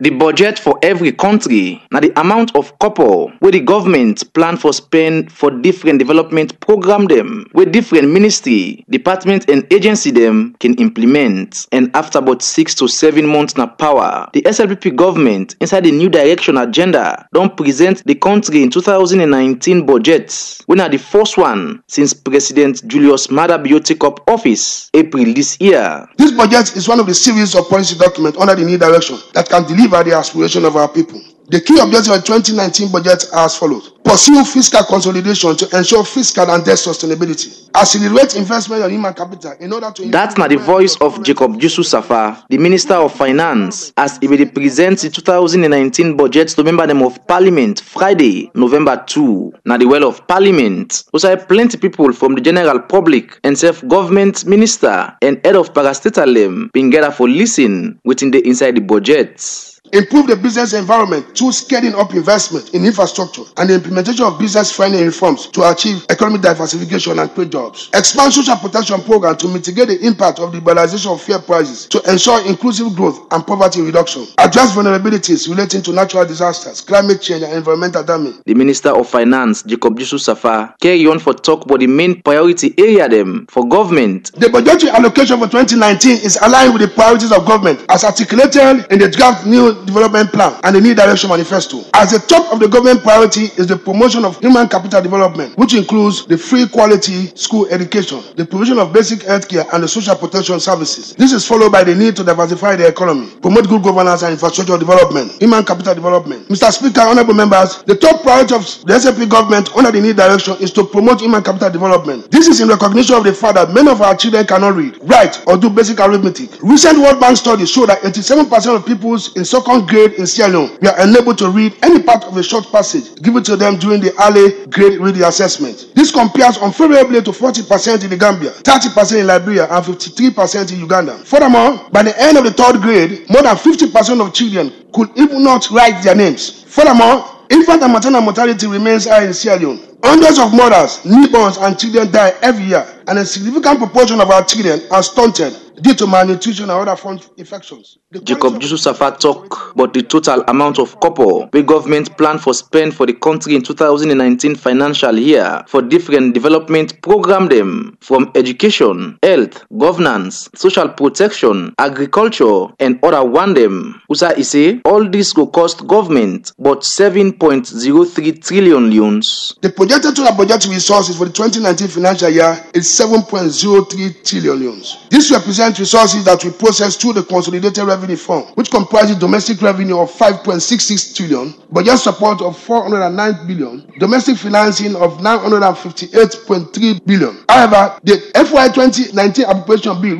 The budget for every country na the amount of copper where the government plan for spend for different development program them, where different ministry, department and agency them can implement. And after about 6 to 7 months na power, the SLPP government inside the new direction agenda don't present the country in 2019 budget, when are the first one since President Julius Maada Bio take up office April this year. This budget is one of the series of policy documents under the new direction that can deliver the aspiration of our people. The key objectives of the 2019 budget are as follows. Pursue fiscal consolidation to ensure fiscal and debt sustainability. Accelerate investment on human capital in order to... That's not the voice of Jacob Safa, the Minister of Finance, as he will present the 2019 budget to member them of Parliament Friday, November 2. Now the well of Parliament, also have plenty people from the general public and self-government minister and head of parastatal being gathered for listen within the inside the budget. Improve the business environment through scaling up investment in infrastructure and the implementation of business-friendly reforms to achieve economic diversification and create jobs. Expand social protection program to mitigate the impact of the liberalization of fuel prices to ensure inclusive growth and poverty reduction. Address vulnerabilities relating to natural disasters, climate change and environmental damage. The Minister of Finance, Jacob Safa, carry on for talk about the main priority area them for government. The budgetary allocation for 2019 is aligned with the priorities of government as articulated in the draft new development plan and the new direction manifesto. As the top of the government priority is the promotion of human capital development, which includes the free quality school education, the provision of basic health care and the social protection services. This is followed by the need to diversify the economy, promote good governance and infrastructure development, human capital development. Mr. Speaker, honorable members, the top priority of the SLP government under the new direction is to promote human capital development. This is in recognition of the fact that many of our children cannot read, write or do basic arithmetic. Recent World Bank studies show that 87% of pupils in second grade in Sierra Leone were unable to read any part of a short passage given to them during the early grade reading assessment. This compares unfavorably to 40% in the Gambia, 30% in Liberia, and 53% in Uganda. Furthermore, by the end of the third grade, more than 50% of children could even not write their names. Furthermore, infant and maternal mortality remains high in Sierra Leone. Hundreds of mothers, newborns, and children die every year, and a significant proportion of our children are stunted due to malnutrition and other forms of infections. Jacob Safa talk about the total amount of copper the government plan for spend for the country in 2019 financial year for different development program them from education, health, governance, social protection, agriculture, and other one them. Usa say all this will cost government but 7.03 trillion leones. The projected total budgetary resources for the 2019 financial year is 7.03 trillion leones. This represents resources that we process through the Consolidated Revenue Fund, which comprises domestic revenue of 5.66 trillion, budget support of 409 billion, domestic financing of 958.3 billion. However, the FY 2019 appropriation bill,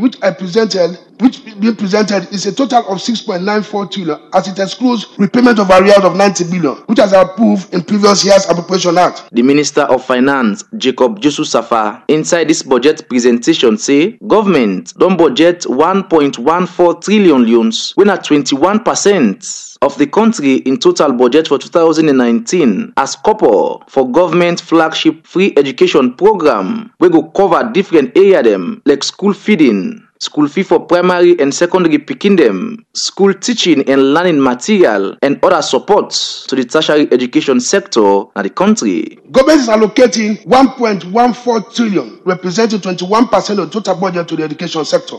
which being presented is a total of 6.94 trillion as it excludes repayment of arrears of 90 billion, which has approved in previous year's appropriation act. The Minister of Finance, Jacob Safa, inside this budget presentation say government don't budget 1.14 trillion loans when at 21% of the country in total budget for 2019 as copper for government flagship free education program we go cover different area them like school feeding, school fee for primary and secondary pikin them, school teaching and learning material, and other supports to the tertiary education sector in the country. Government is allocating 1.14 trillion, representing 21% of total budget to the education sector.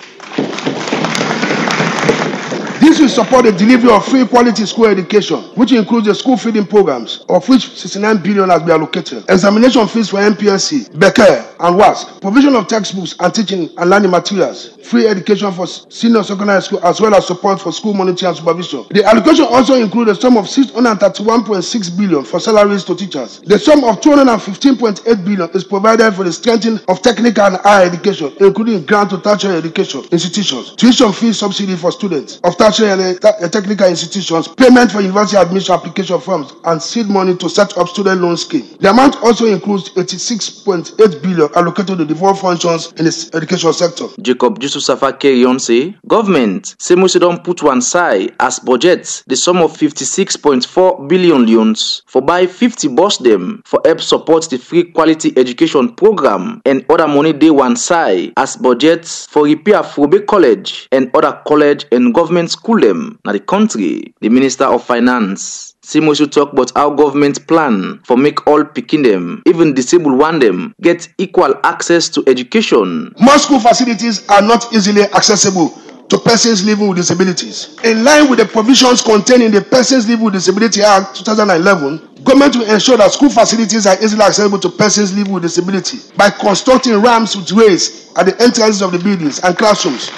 This will support the delivery of free quality school education, which includes the school feeding programs, of which 69 billion has been allocated, examination fees for MPSC, Becker, and WASC, provision of textbooks and teaching and learning materials, free education for senior secondary school, as well as support for school monitoring and supervision. The allocation also includes a sum of 631.6 billion for salaries to teachers. The sum of 215.8 billion is provided for the strengthening of technical and higher education, including grant to tertiary education institutions, tuition fee subsidy for students of tertiary and technical institutions, payment for university admission application forms, and seed money to set up student loan scheme. The amount also includes 86.8 billion allocated to devolved functions in the education sector. Jacob Safa carry on say government say must don't put one side as budget the sum of 56.4 billion loans for buy 50 bus them for help support the free quality education program, and other money day one side as budget for repair Frobe College and other college and government school rule them na the country. The Minister of Finance Simosu talk about how government plan for make all pikin them, even disabled one them, get equal access to education. Most school facilities are not easily accessible to persons living with disabilities. In line with the provisions contained in the Persons Living with Disability Act 2011, government will ensure that school facilities are easily accessible to persons living with disability by constructing ramps with rails at the entrances of the buildings and classrooms.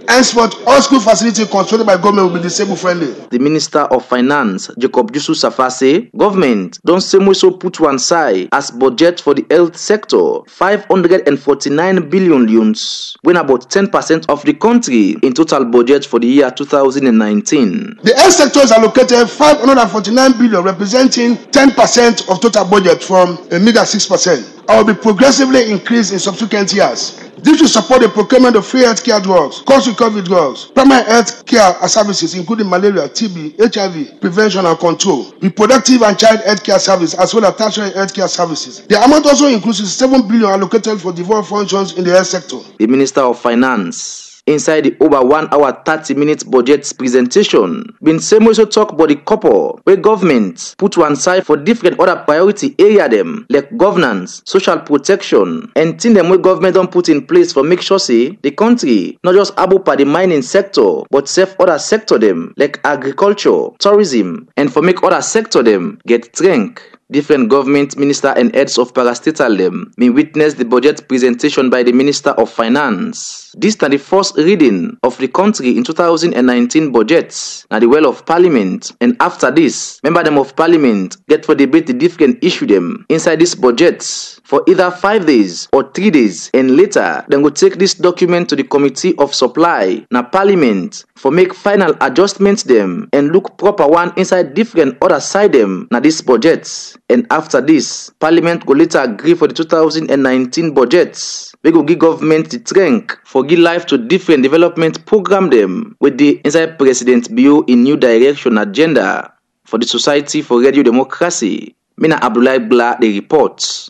Henceforth, all school facilities constructed by government will be disabled friendly. The Minister of Finance, Gbla, say government don Simosu put one side as budget for the health sector 549 billion loans, when about 10% of the country in total budget for the year 2019. The health sector is allocated 549 billion, representing 10% of total budget from a meager 6%. I will be progressively increased in subsequent years. This will support the procurement of free healthcare drugs, cost recovery drugs, primary health care services including malaria, TB, HIV, prevention and control, reproductive and child health care services, as well as tertiary health care services. The amount also includes 7 billion allocated for devolved functions in the health sector. The Minister of Finance, inside the over 1 hour 30 minutes budget presentation, been Simosu talk about the couple where government put one side for different other priority area them like governance, social protection, and thing them where government don't put in place for make sure say the country not just able for the mining sector but save other sector them like agriculture, tourism, and for make other sector them get strength. Different government minister and heads of parastatal them may witness the budget presentation by the Minister of Finance. This is the first reading of the country in 2019 budget na the well of Parliament, and after this, member them of Parliament get for debate the different issue them inside this budget for either 5 days or 3 days, and later then go take this document to the Committee of Supply na Parliament for make final adjustments them and look proper one inside different other side them na this budget. And after this, Parliament go later agree for the 2019 budget. We go give government the strength for give life to different development program them with the inside President Bio in New Direction agenda for the Society for Radio Democracy. Mina Abdulai Gbla, the report.